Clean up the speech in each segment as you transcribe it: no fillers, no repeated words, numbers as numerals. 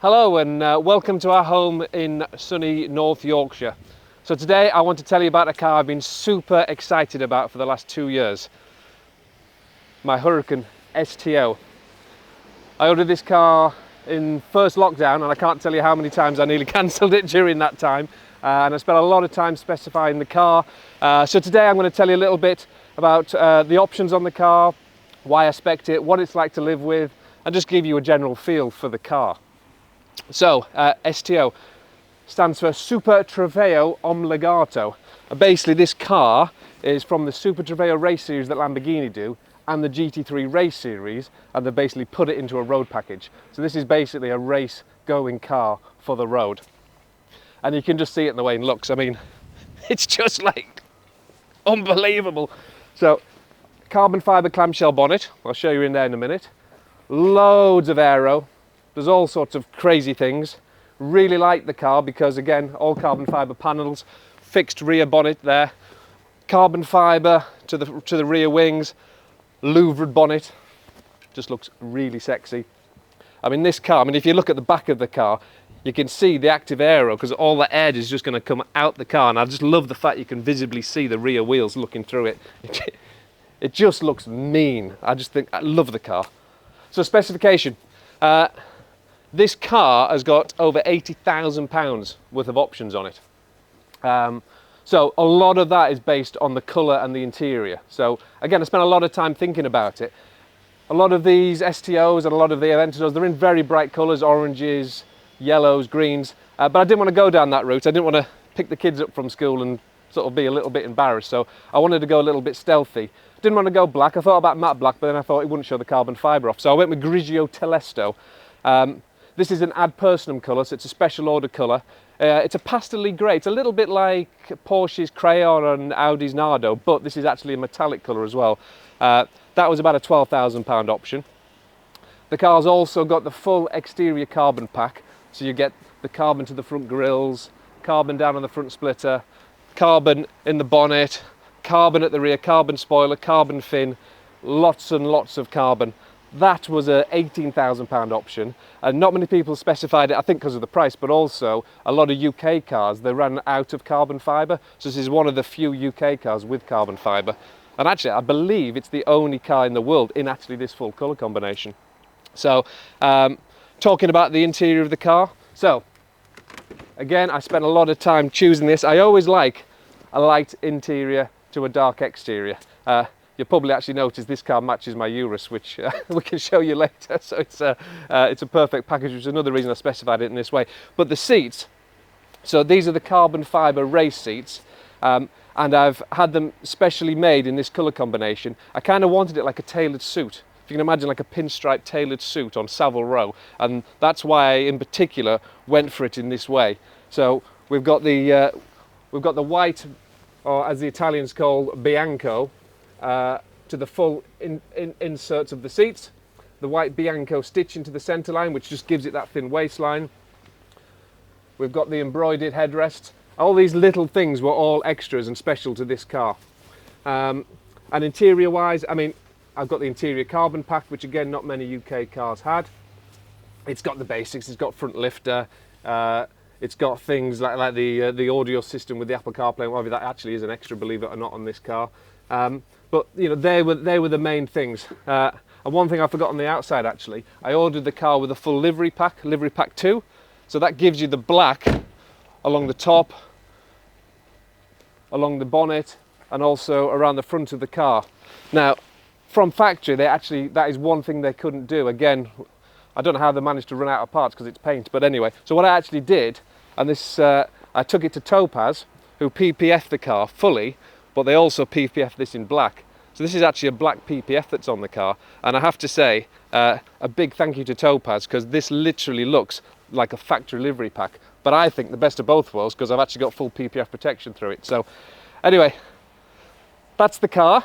Hello and welcome to our home in sunny North Yorkshire. So today I want to tell you about a car I've been super excited about for the last 2 years. My Huracan STO. I ordered this car in first lockdown and I can't tell you how many times I nearly cancelled it during that time. And I spent a lot of time specifying the car. So today I'm going to tell you a little bit about the options on the car, why I spec'd it, what it's like to live with, and just give you a general feel for the car. So, STO stands for Super Trofeo Omologato. Basically, this car is from the Super Trofeo race series that Lamborghini do and the GT3 race series, and they basically put it into a road package. So this is basically a race-going car for the road. And you can just see it in the way it looks. I mean, it's just like unbelievable. So, carbon fibre clamshell bonnet. I'll show you in there in a minute. Loads of aero. There's all sorts of crazy things. Really like the car because, again, all carbon fibre panels, fixed rear bonnet there, carbon fibre to the rear wings, louvered bonnet. Just looks really sexy. I mean, this car, if you look at the back of the car, you can see the active aero because all the air is just going to come out the car, and I just love the fact you can visibly see the rear wheels looking through it. It just looks mean. I love the car. So specification. This car has got over £80,000 worth of options on it. So a lot of that is based on the colour and the interior. So again, I spent a lot of time thinking about it. A lot of these STOs and a lot of the Aventadors, they're in very bright colours, oranges, yellows, greens. But I didn't want to go down that route. I didn't want to pick the kids up from school and sort of be a little bit embarrassed. So I wanted to go a little bit stealthy. Didn't want to go black. I thought about matte black, but then I thought it wouldn't show the carbon fibre off. So I went with Grigio Telesto. This is an ad personam colour, so it's a special order colour. It's a pastel-y grey. It's a little bit like Porsche's Crayon and Audi's Nardo, but this is actually a metallic colour as well. That was about a £12,000 option. The car's also got the full exterior carbon pack, so you get the carbon to the front grills, carbon down on the front splitter, carbon in the bonnet, carbon at the rear, carbon spoiler, carbon fin, lots and lots of carbon. That was a £18,000 option, and not many people specified it, I think because of the price, but also a lot of UK cars, they ran out of carbon fibre, so this is one of the few UK cars with carbon fibre. And actually, I believe it's the only car in the world in actually this full colour combination. So, talking about the interior of the car, so, again, I spent a lot of time choosing this. I always like a light interior to a dark exterior. You'll probably actually notice this car matches my Urus, which we can show you later. So it's a perfect package, which is another reason I specified it in this way. But the seats, so these are the carbon fibre race seats, and I've had them specially made in this colour combination. I kind of wanted it like a tailored suit. If you can imagine, like a pinstripe tailored suit on Savile Row, and that's why I, in particular, went for it in this way. So we've got the white, or as the Italians call bianco, to the full inserts of the seats, the white bianco stitch into the centre line, which just gives it that thin waistline. We've got the embroidered headrest. All these little things were all extras and special to this car. And interior wise, I've got the interior carbon pack, which again not many UK cars had. It's got the basics. It's got front lifter. It's got things like the audio system with the Apple CarPlay and whatever. That actually is an extra, believe it or not, on this car. But you know, they were the main things. And one thing I forgot on the outside, actually, I ordered the car with a full livery pack 2. So that gives you the black along the top, along the bonnet, and also around the front of the car. Now, from factory, that is one thing they couldn't do. Again, I don't know how they managed to run out of parts because it's paint, but anyway. So what I actually did, and this, I took it to Topaz, who PPF'd the car fully, but they also PPF this in black. So this is actually a black PPF that's on the car, and I have to say a big thank you to Topaz, because this literally looks like a factory livery pack, but I think the best of both worlds because I've actually got full PPF protection through it. So anyway, that's the car.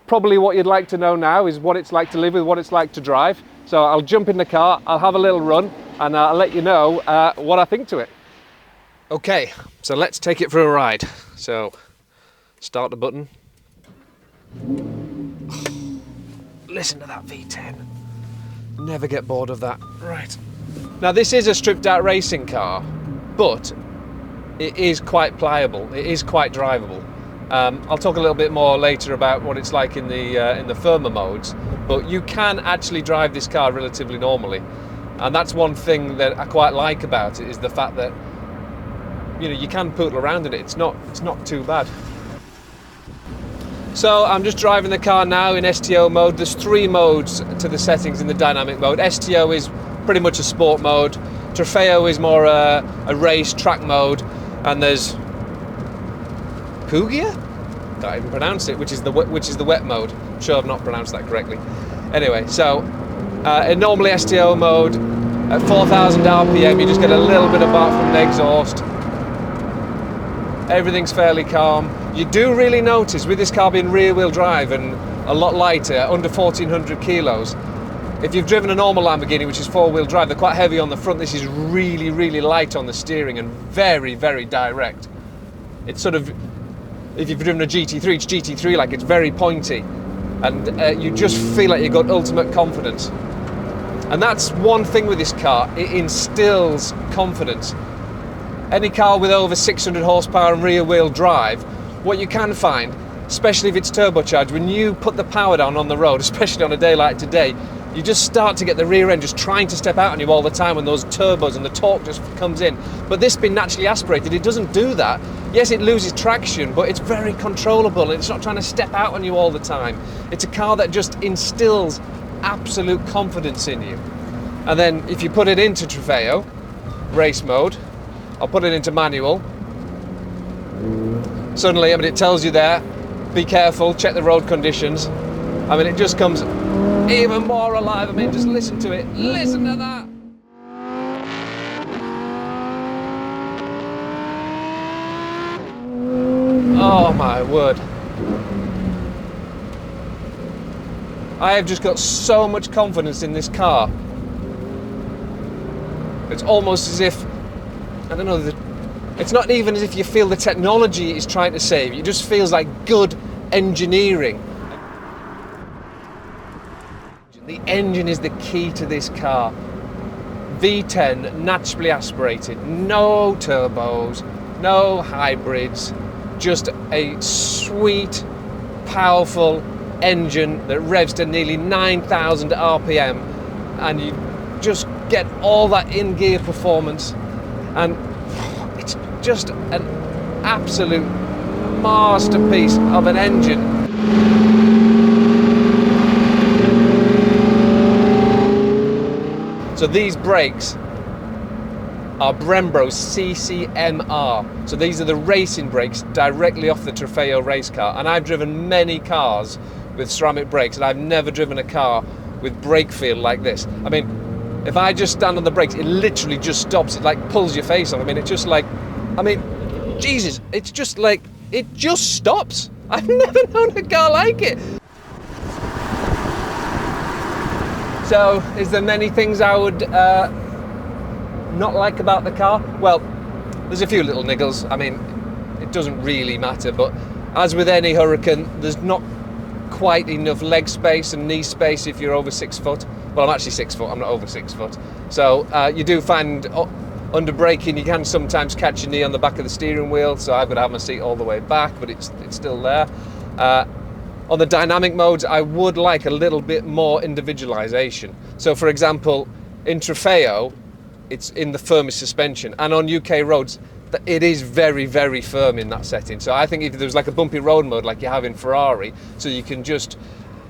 Probably what you'd like to know now is what it's like to live with, what it's like to drive. So I'll jump in the car, I'll have a little run, and I'll let you know what I think to it. Okay, so let's take it for a ride. So start the button. Listen to that V10. Never get bored of that. Right, Now this is a stripped out racing car, but it is quite pliable, it is quite drivable. I'll talk a little bit more later about what it's like in the firmer modes, but you can actually drive this car relatively normally. And that's one thing that I quite like about it, is the fact that, you know, you can poodle around in it. It's not too bad. So I'm just driving the car now in STO mode. There's 3 modes to the settings in the dynamic mode. STO is pretty much a sport mode. Trofeo is more a race track mode, and there's Pugia? Can't even pronounce it, which is the wet mode. I'm sure I've not pronounced that correctly. Anyway, so in normally STO mode, at 4,000 RPM, you just get a little bit of bark from the exhaust. Everything's fairly calm. You do really notice, with this car being rear-wheel drive and a lot lighter, under 1,400 kilos, if you've driven a normal Lamborghini, which is 4-wheel drive, they're quite heavy on the front. This is really, really light on the steering and very, very direct. It's sort of, if you've driven a GT3, it's GT3 like, it's very pointy. And you just feel like you've got ultimate confidence. And that's one thing with this car, it instills confidence. Any car with over 600 horsepower and rear wheel drive, what you can find, especially if it's turbocharged, when you put the power down on the road, especially on a day like today, you just start to get the rear end just trying to step out on you all the time when those turbos and the torque just comes in. But this being naturally aspirated, it doesn't do that. Yes, it loses traction, but it's very controllable and it's not trying to step out on you all the time. It's a car that just instills absolute confidence in you. And then if you put it into Trofeo, race mode, I'll put it into manual. Suddenly, I mean, it tells you there, be careful, check the road conditions. I mean, it just comes even more alive. I mean, just listen to it. Listen to that. Oh my word. I have just got so much confidence in this car. It's almost as if, I don't know, it's not even as if you feel the technology is trying to save you. It just feels like good engineering. The engine is the key to this car. V10, naturally aspirated, no turbos, no hybrids, just a sweet, powerful engine that revs to nearly 9,000 RPM, and you just get all that in-gear performance, and it's just an absolute masterpiece of an engine. So these brakes are Brembo's CCMR. So these are the racing brakes directly off the Trofeo race car. And I've driven many cars with ceramic brakes, and I've never driven a car with brake feel like this. I mean, if I just stand on the brakes, it literally just stops. It like pulls your face off. I mean, it's just like, I mean, Jesus, it's just like, it just stops. I've never known a car like it. So, is there many things I would not like about the car? Well, there's a few little niggles. I mean, it doesn't really matter, but as with any Huracan, there's not quite enough leg space and knee space if you're over 6 foot. Well, I'm actually 6 foot, I'm not over 6 foot. So you do find under braking, you can sometimes catch your knee on the back of the steering wheel, so I've got to have my seat all the way back, but it's still there. On the dynamic modes, I would like a little bit more individualization. So for example, in Trofeo, it's in the firmest suspension, and on UK roads, it is very, very firm in that setting. So I think if there's like a bumpy road mode like you have in Ferrari, so you can just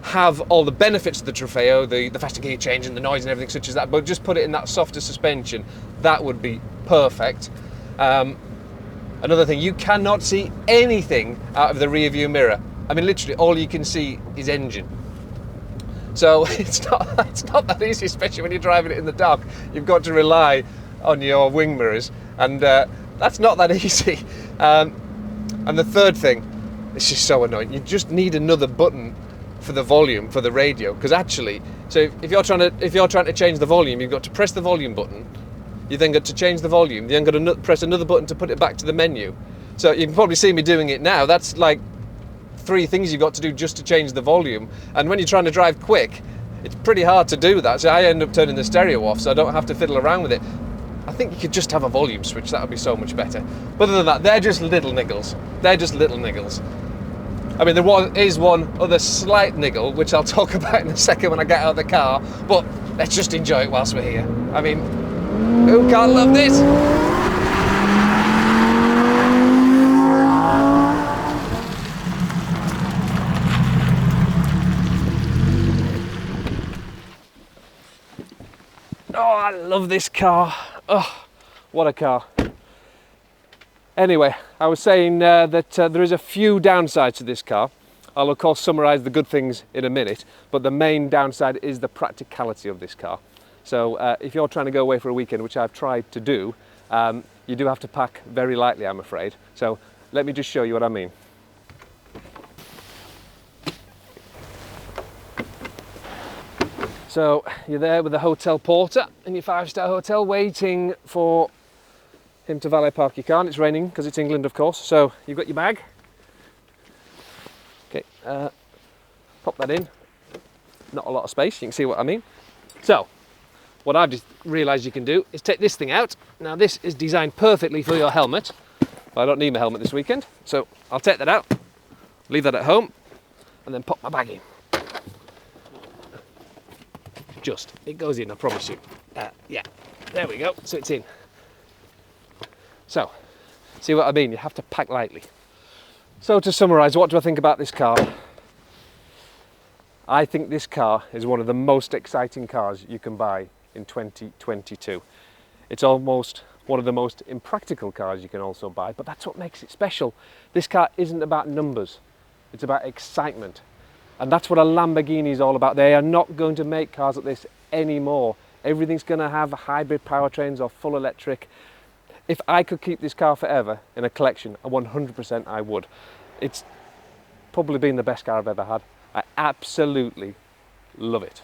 have all the benefits of the Trofeo, the faster gear change and the noise and everything such as that, but just put it in that softer suspension, that would be perfect. Another thing, you cannot see anything out of the rear view mirror. I mean, literally, all you can see is engine. So it's not that easy, especially when you're driving it in the dark. You've got to rely on your wing mirrors, and that's not that easy. And the third thing, it's just so annoying. You just need another button for the volume, for the radio, because actually, so if you're trying to change the volume, you've got to press the volume button. You then got to change the volume. You then got to press another button to put it back to the menu. So you can probably see me doing it now. That's like 3 things you've got to do just to change the volume. And when you're trying to drive quick, It's pretty hard to do that, so I end up turning the stereo off so I don't have to fiddle around with it. I think you could just have a volume switch, that would be so much better. But other than that, they're just little niggles. They're just little niggles. I mean, is one other slight niggle, which I'll talk about in a second when I get out of the car, but let's just enjoy it whilst we're here. I mean, who can't love this? Oh, I love this car. Oh, what a car. Anyway, I was saying that there is a few downsides to this car. I'll of course summarise the good things in a minute, but the main downside is the practicality of this car. So if you're trying to go away for a weekend, which I've tried to do, you do have to pack very lightly, I'm afraid. So let me just show you what I mean. So you're there with the hotel porter in your 5-star hotel waiting for him to valet park your car, and it's raining because it's England, of course. So you've got your bag. Okay, pop that in. Not a lot of space, you can see what I mean. So what I've just realised you can do is take this thing out. Now this is designed perfectly for your helmet, but I don't need my helmet this weekend, so I'll take that out, leave that at home, and then pop my bag in. It goes in, I promise you. Yeah, there we go, so it's in. So, see what I mean? You have to pack lightly. So to summarise, what do I think about this car? I think this car is one of the most exciting cars you can buy in 2022. It's almost one of the most impractical cars you can also buy, but that's what makes it special. This car isn't about numbers, it's about excitement. And that's what a Lamborghini is all about. They are not going to make cars like this anymore. Everything's going to have hybrid powertrains or full electric. If I could keep this car forever in a collection, 100% I would. It's probably been the best car I've ever had. I absolutely love it.